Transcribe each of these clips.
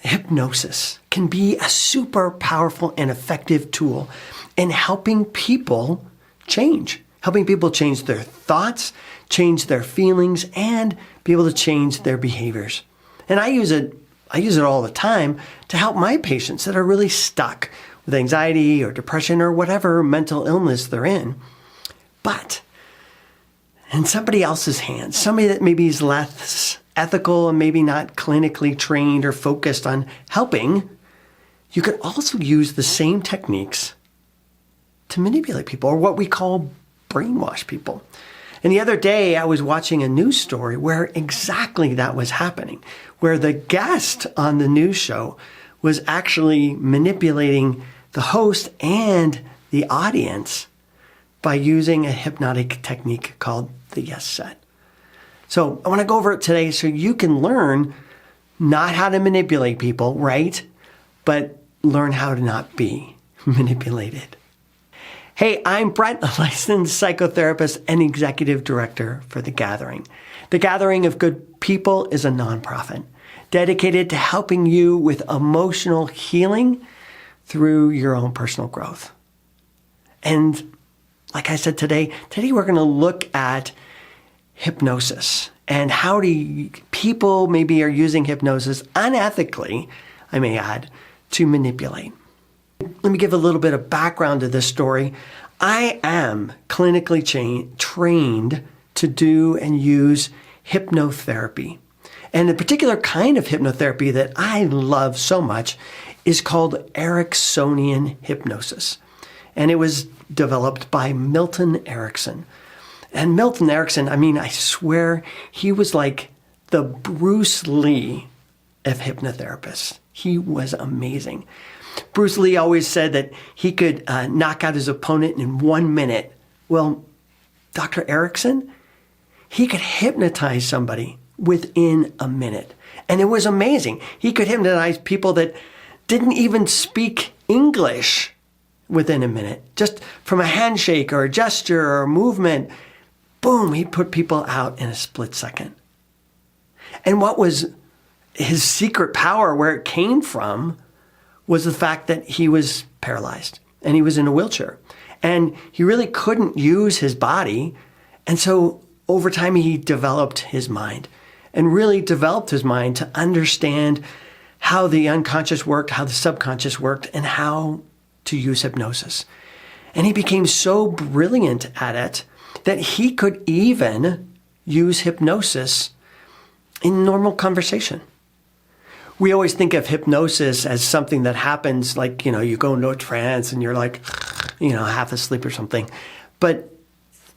hypnosis can be a super powerful and effective tool in helping people change their thoughts, change their feelings, and be able to change their behaviors. And I use it all the time to help my patients that are really stuck with anxiety or depression or whatever mental illness they're in. But in somebody else's hands, somebody that maybe is less ethical and maybe not clinically trained or focused on helping, you could also use the same techniques to manipulate people, or what we call brainwash people. And the other day I was watching a news story where exactly that was happening, where the guest on the news show was actually manipulating the host and the audience by using a hypnotic technique called the yes set. So I want to go over it today so you can learn not how to manipulate people, right? But learn how to not be manipulated. Hey, I'm Brent, a licensed psychotherapist and executive director for The Gathering. The Gathering of Good People is a nonprofit dedicated to helping you with emotional healing through your own personal growth. And like I said today we're going to look at hypnosis and how people maybe are using hypnosis unethically, I may add, to manipulate. Let me give a little bit of background to this story. I am clinically trained to do and use hypnotherapy. And the particular kind of hypnotherapy that I love so much is called Ericksonian Hypnosis. And it was developed by Milton Erickson. And Milton Erickson, I swear, he was like the Bruce Lee of hypnotherapists. He was amazing. Bruce Lee always said that he could knock out his opponent in 1 minute. Well, Dr. Erickson, he could hypnotize somebody within a minute. And it was amazing. He could hypnotize people that didn't even speak English within a minute. Just from a handshake or a gesture or a movement, boom, he'd put people out in a split second. And what was his secret power, where it came from, was the fact that he was paralyzed and he was in a wheelchair and he really couldn't use his body. And so over time, he developed his mind and really developed his mind to understand how the unconscious worked, how the subconscious worked, and how to use hypnosis. And he became so brilliant at it that he could even use hypnosis in normal conversation. We always think of hypnosis as something that happens like, you go into a trance and you're like, half asleep or something. But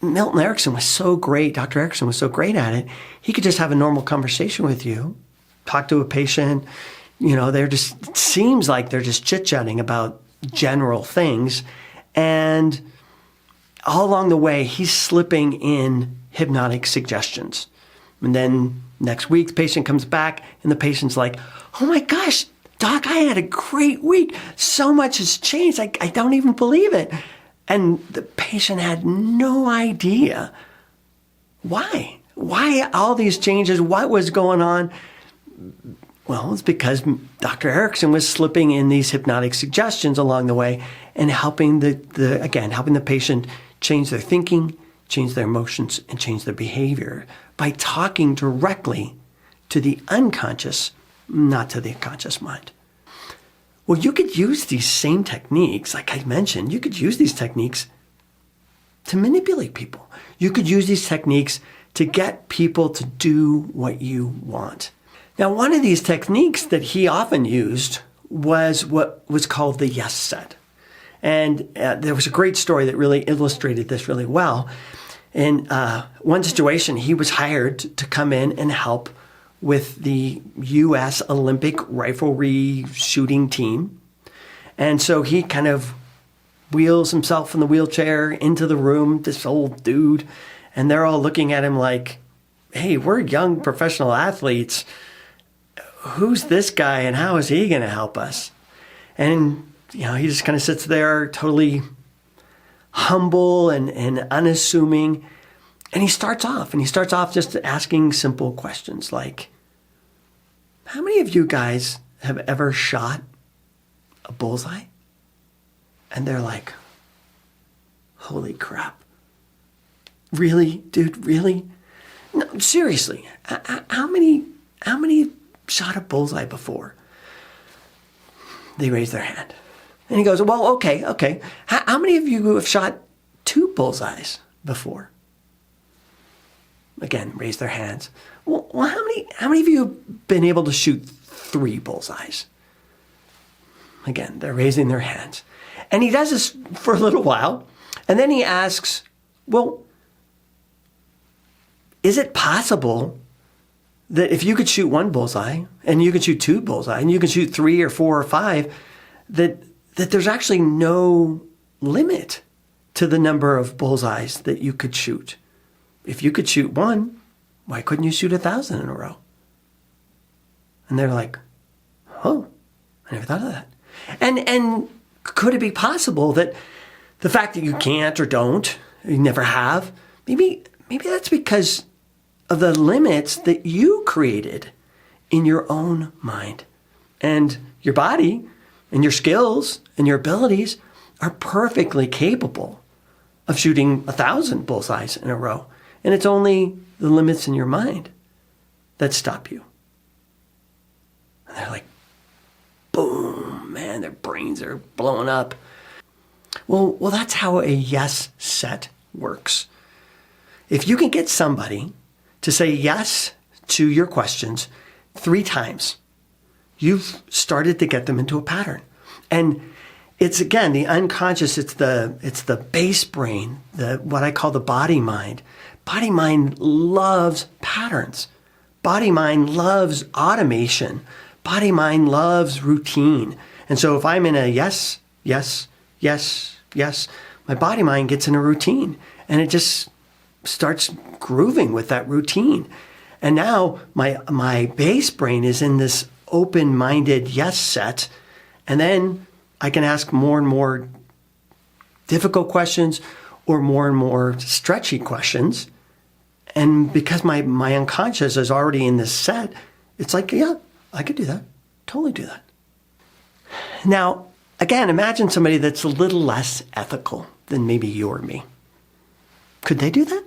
Milton Erickson was so great. Dr. Erickson was so great at it. He could just have a normal conversation with you, talk to a patient. It seems like they're just chit-chatting about general things. And all along the way, he's slipping in hypnotic suggestions. And then next week, the patient comes back and the patient's like, oh my gosh, doc, I had a great week. So much has changed. I don't even believe it. And the patient had no idea why. Why all these changes? What was going on? Well, it's because Dr. Erickson was slipping in these hypnotic suggestions along the way and helping helping the patient change their thinking, change their emotions, and change their behavior by talking directly to the unconscious, not to the conscious mind. Well, you could use these same techniques, like I mentioned, you could use these techniques to manipulate people. You could use these techniques to get people to do what you want. Now, one of these techniques that he often used was what was called the yes set. And there was a great story that really illustrated this really well. In one situation, he was hired to come in and help with the U.S. Olympic riflery shooting team. And so he kind of wheels himself in the wheelchair into the room, this old dude, and they're all looking at him like, hey, we're young professional athletes. Who's this guy and how is he going to help us? And, he just kind of sits there totally humble and unassuming. And he starts off just asking simple questions like, how many of you guys have ever shot a bullseye? And they're like, holy crap. Really, dude, really? No, seriously, how many shot a bullseye before? They raise their hand. And he goes, well, okay. How many of you have shot 2 bullseyes before? Again, raise their hands. Well, how many of you have been able to shoot 3 bullseyes? Again, they're raising their hands. And he does this for a little while. And then he asks, well, is it possible that if you could shoot 1 bullseye and you could shoot 2 bullseye and you could shoot 3 or 4 or 5, that there's actually no limit to the number of bullseyes that you could shoot? If you could shoot 1, why couldn't you shoot 1,000 in a row? And they're like, oh, I never thought of that. And could it be possible that the fact that you can't or don't, you never have, maybe that's because of the limits that you created in your own mind. And your body and your skills and your abilities are perfectly capable of shooting 1,000 bullseyes in a row. And it's only the limits in your mind that stop you. And they're like, boom, man, their brains are blowing up. Well, that's how a yes set works. If you can get somebody to say yes to your questions 3 times, you've started to get them into a pattern. And it's, again, the unconscious, it's the base brain, what I call the body mind. Body mind loves patterns. Body mind loves automation. Body mind loves routine. And so if I'm in a yes, my body mind gets in a routine and it just starts grooving with that routine. And now my base brain is in this open-minded yes set. And then I can ask more and more difficult questions or more stretchy questions. And because my unconscious is already in this set, it's like, yeah, I could do that. Totally do that. Now, again, imagine somebody that's a little less ethical than maybe you or me. Could they do that?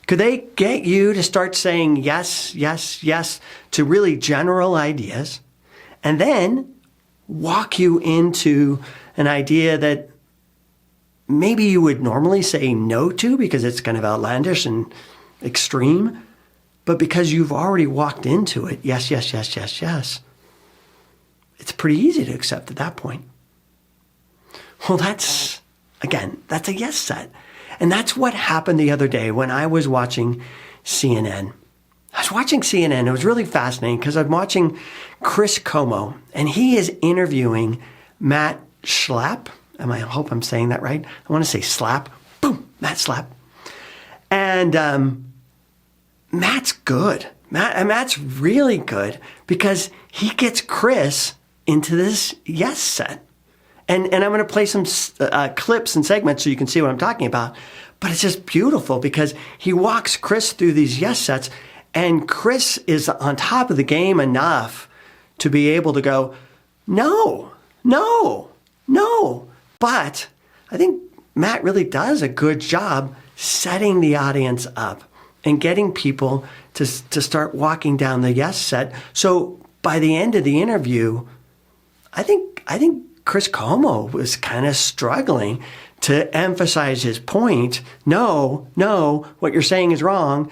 Could they get you to start saying yes to really general ideas and then walk you into an idea that maybe you would normally say no to because it's kind of outlandish and extreme, but because you've already walked into it, yes, it's pretty easy to accept at that point. Well, that's a yes set. And that's what happened the other day when I was watching CNN. I was watching CNN. It was really fascinating because I'm watching Chris Cuomo, and he is interviewing Matt Schlapp. I hope I'm saying that right. I want to say Slap. Boom, Matt Schlapp. And Matt's good. Matt's really good because he gets Chris into this yes set. And I'm going to play some clips and segments so you can see what I'm talking about. But it's just beautiful because he walks Chris through these yes sets, and Chris is on top of the game enough to be able to go, no. But I think Matt really does a good job setting the audience up and getting people to start walking down the yes set. So by the end of the interview, I think Chris Cuomo was kind of struggling to emphasize his point. No, what you're saying is wrong,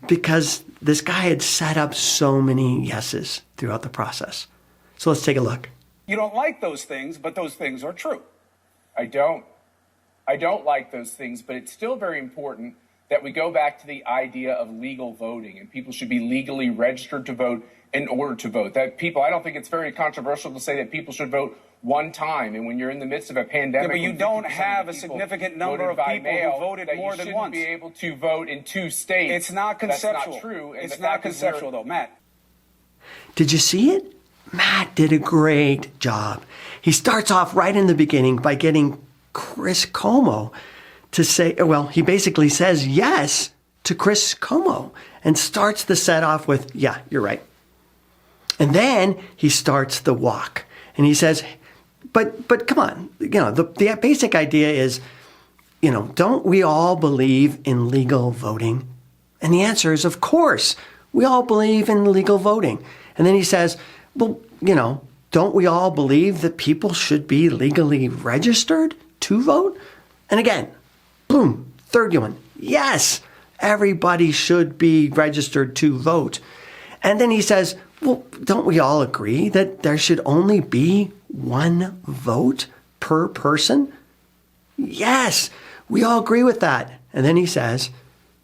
because this guy had set up so many yeses throughout the process. So let's take a look. You don't like those things, but those things are true. I don't like those things, but it's still very important that we go back to the idea of legal voting, and people should be legally registered to vote in order to vote. I don't think it's very controversial to say that people should vote one time, and when you're in the midst of a pandemic, but you don't have a significant number of people who voted more than once. You shouldn't be able to vote in 2 states. It's not conceptual. That's not true. It's not conceptual, though, Matt. Did you see it? Matt did a great job. He starts off right in the beginning by getting Chris Cuomo to say, well, he basically says yes to Chris Cuomo and starts the set off with, yeah, you're right. And then he starts the walk. And he says, but come on, the basic idea is, don't we all believe in legal voting? And the answer is, of course, we all believe in legal voting. And then he says, well, don't we all believe that people should be legally registered to vote? And again, boom, third one, yes, everybody should be registered to vote. And then he says, well, don't we all agree that there should only be one vote per person? Yes, we all agree with that. And then he says,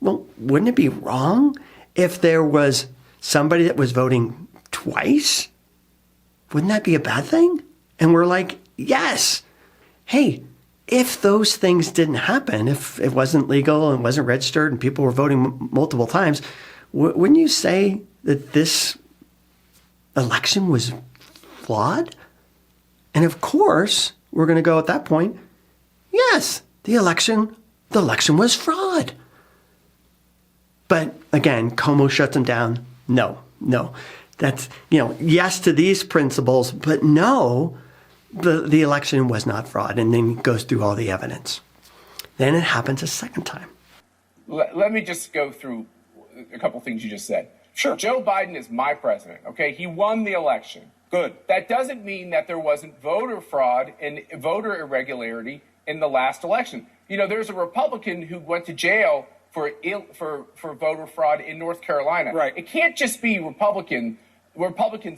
well, wouldn't it be wrong if there was somebody that was voting twice? Wouldn't that be a bad thing? And we're like, yes. Hey, if those things didn't happen, if it wasn't legal and wasn't registered and people were voting multiple times, wouldn't you say that this election was flawed? And of course, we're going to go at that point, yes, the election was fraud. But again, Cuomo shuts him down. No. That's, yes to these principles, but no, the election was not fraud. And then he goes through all the evidence. Then it happens a second time. Let me just go through a couple things you just said. Sure. Joe Biden is my president, okay? He won the election. Good. That doesn't mean that there wasn't voter fraud and voter irregularity in the last election. There's a Republican who went to jail for voter fraud in North Carolina. Right. It can't just be Republicans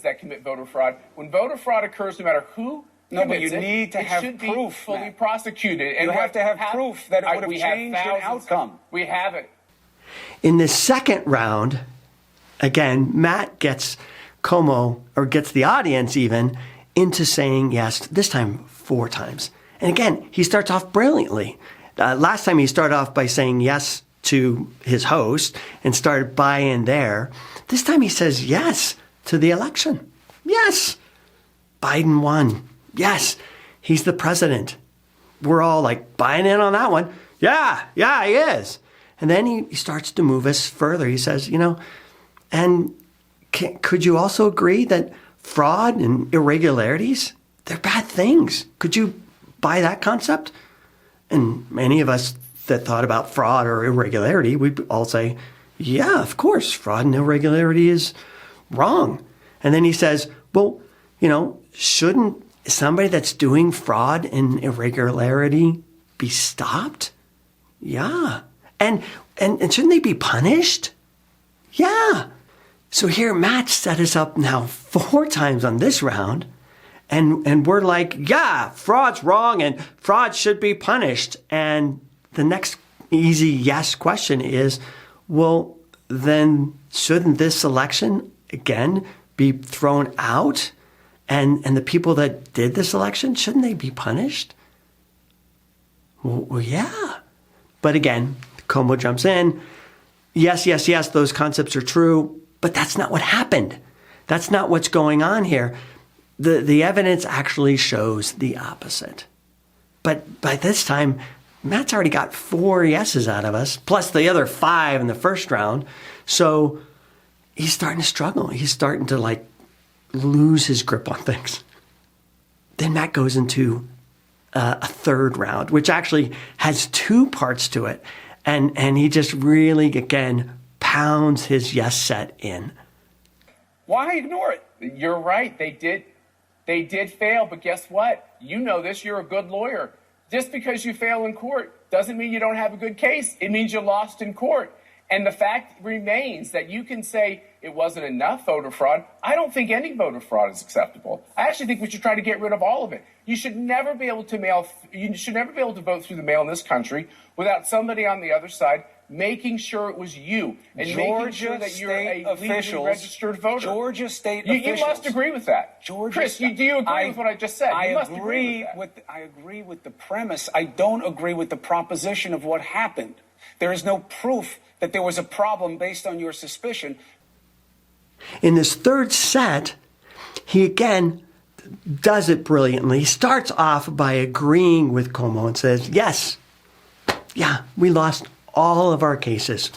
that commit voter fraud. When voter fraud occurs, no matter who but you need to have should proof, be fully Matt. prosecuted. You have to have proof that it would have changed an outcome. We have it. In the second round, again, Matt gets Cuomo, or gets the audience even, into saying yes, this time 4 times. And again, he starts off brilliantly. Last time he started off by saying yes to his host and started buying there. This time he says yes to the election. Yes. Biden won. Yes. He's the president. We're all like buying in on that one. Yeah, he is. And then he starts to move us further. He says, and could you also agree that fraud and irregularities, they're bad things? Could you buy that concept? And many of us that thought about fraud or irregularity, we all say, yeah, of course, fraud and irregularity is wrong. And then he says, well, shouldn't somebody that's doing fraud and irregularity be stopped? Yeah. And shouldn't they be punished? Yeah. So here Matt set us up now 4 times on this round. And we're like, yeah, fraud's wrong and fraud should be punished. And the next easy yes question is, well, then shouldn't this election, again, be thrown out? And the people that did this election, shouldn't they be punished? Well, yeah. But again, Cuomo jumps in. Yes, those concepts are true, but that's not what happened. That's not what's going on here. The evidence actually shows the opposite. But by this time, Matt's already got 4 yeses out of us, plus the other 5 in the first round. So he's starting to struggle. He's starting to lose his grip on things. Then Matt goes into a third round, which actually has 2 parts to it. And he just really, again, pounds his yes set in. Why ignore it? You're right. They did fail, but guess what? You know this. You're a good lawyer. Just because you fail in court doesn't mean you don't have a good case. It means you lost in court. And the fact remains that you can say it wasn't enough voter fraud. I don't think any voter fraud is acceptable. I actually think we should try to get rid of all of it. You should never be able to vote through the mail in this country without somebody on the other side making sure it was you and making sure that you're a legally registered voter. Georgia state officials. You must agree with that. Chris, do you agree with what I just said? I agree with the premise. I don't agree with the proposition of what happened. There is no proof that there was a problem based on your suspicion. In this third set, he again does it brilliantly. He starts off by agreeing with Cuomo and says, yes, we lost all of our cases.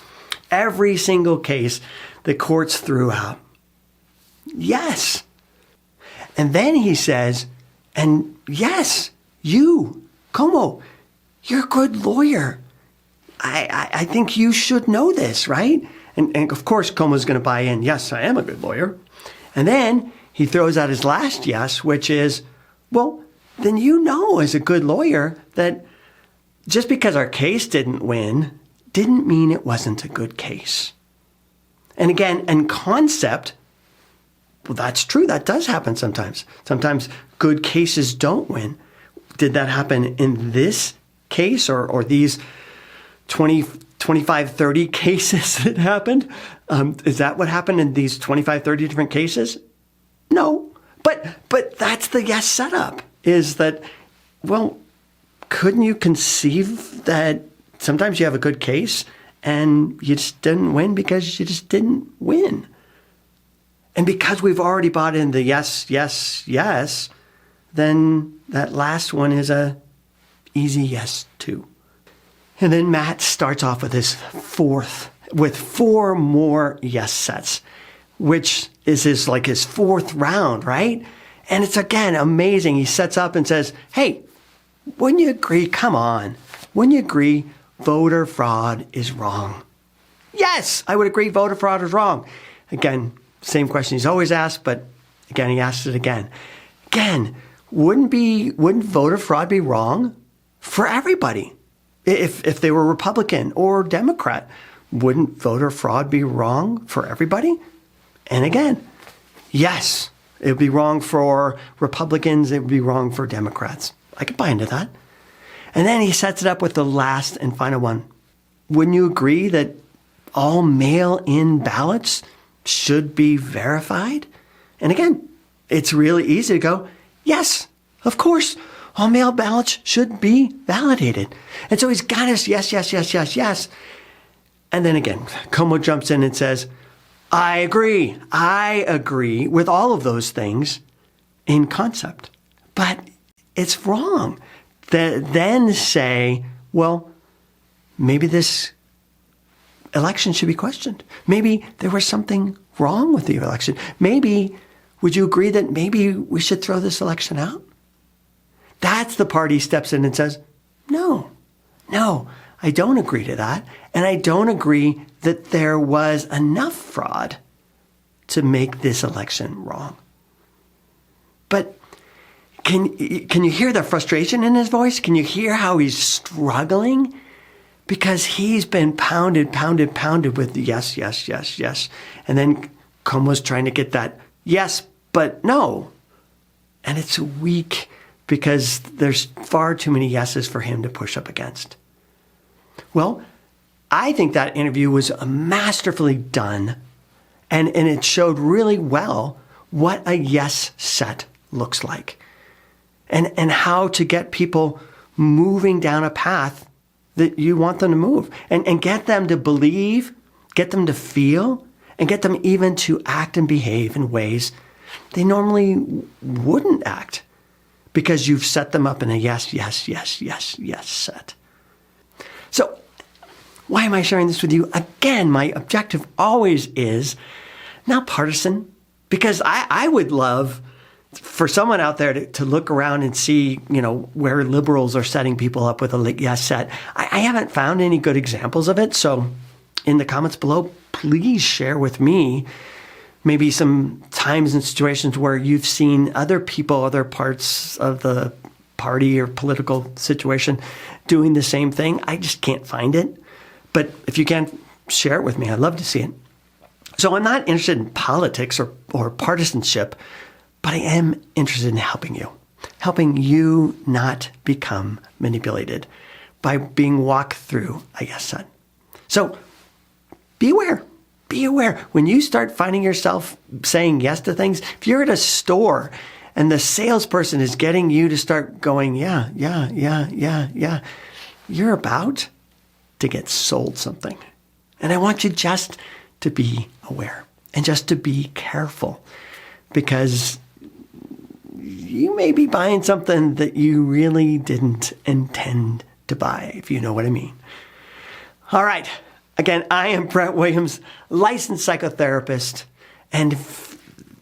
Every single case the courts threw out. yes. And then he says, and yes, you, Cuomo, you're a good lawyer. I think you should know this, right? And of course, Cuomo's going to buy in, yes, I am a good lawyer. And then he throws out his last yes, which is, well, then you know as a good lawyer that just because our case didn't win didn't mean it wasn't a good case. And again, in concept, well, that's true. That does happen sometimes. Sometimes good cases don't win. Did that happen in this case or these 20, 25, 30 cases that happened? Is that what happened in these 25, 30 different cases? No. But that's the yes setup, is that, well, couldn't you conceive that sometimes you have a good case and you just didn't win because you just didn't win? And because we've already bought in the yes, yes, yes, then that last one is a easy yes too. And then Matt starts off with four more yes sets, which is his fourth round, right? And it's, again, amazing. He sets up and says, hey, wouldn't you agree? Come on. Wouldn't you agree voter fraud is wrong? Yes, I would agree voter fraud is wrong. Again, same question he's always asked, but again, he asks it again. Again, wouldn't voter fraud be wrong for everybody? If they were Republican or Democrat, wouldn't voter fraud be wrong for everybody? And again, yes, it would be wrong for Republicans. It would be wrong for Democrats. I could buy into that. And then he sets it up with the last and final one. Wouldn't you agree that all mail-in ballots should be verified? And again, it's really easy to go, yes, of course, all mail ballots should be validated. And so he's got us, yes, yes, yes, yes, yes. And then again, Cuomo jumps in and says, I agree with all of those things in concept, but it's wrong. Then say, well, maybe this election should be questioned. Maybe there was something wrong with the election. Maybe, would you agree that maybe we should throw this election out? That's the part he steps in and says, no, I don't agree to that. And I don't agree that there was enough fraud to make this election wrong. But can you hear the frustration in his voice? Can you hear how he's struggling? Because he's been pounded with yes, yes, yes, yes. And then Cuomo's trying to get that yes, but no. And it's weak because there's far too many yeses for him to push up against. Well, I think that interview was masterfully done, and it showed really well what a yes set looks like and how to get people moving down a path that you want them to move and get them to believe, get them to feel, and get them even to act and behave in ways they normally wouldn't act because you've set them up in a yes, yes, yes, yes, yes set. So why am I sharing this with you? Again, my objective always is not partisan, because I would love for someone out there to look around and see, where liberals are setting people up with a yes set. I haven't found any good examples of it. So in the comments below, please share with me maybe some times and situations where you've seen other people, other parts of the party or political situation doing the same thing. I just can't find it. But if you can, share it with me. I'd love to see it. So I'm not interested in politics or partisanship, but I am interested in helping you not become manipulated by being walked through a yes set. So be aware. Be aware. When you start finding yourself saying yes to things, if you're at a store and the salesperson is getting you to start going, yeah, you're about to get sold something. And I want you just to be aware and just to be careful, because you may be buying something that you really didn't intend to buy, if you know what I mean. All right. Again, I am Brett Williams, licensed psychotherapist. And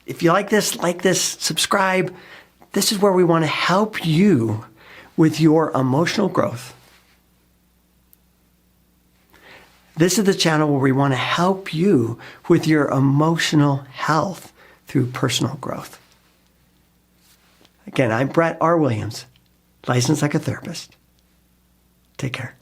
If you like this, subscribe. This is where we want to help you with your emotional growth. This is the channel where we want to help you with your emotional health through personal growth. Again, I'm Brett R. Williams, licensed psychotherapist. Take care.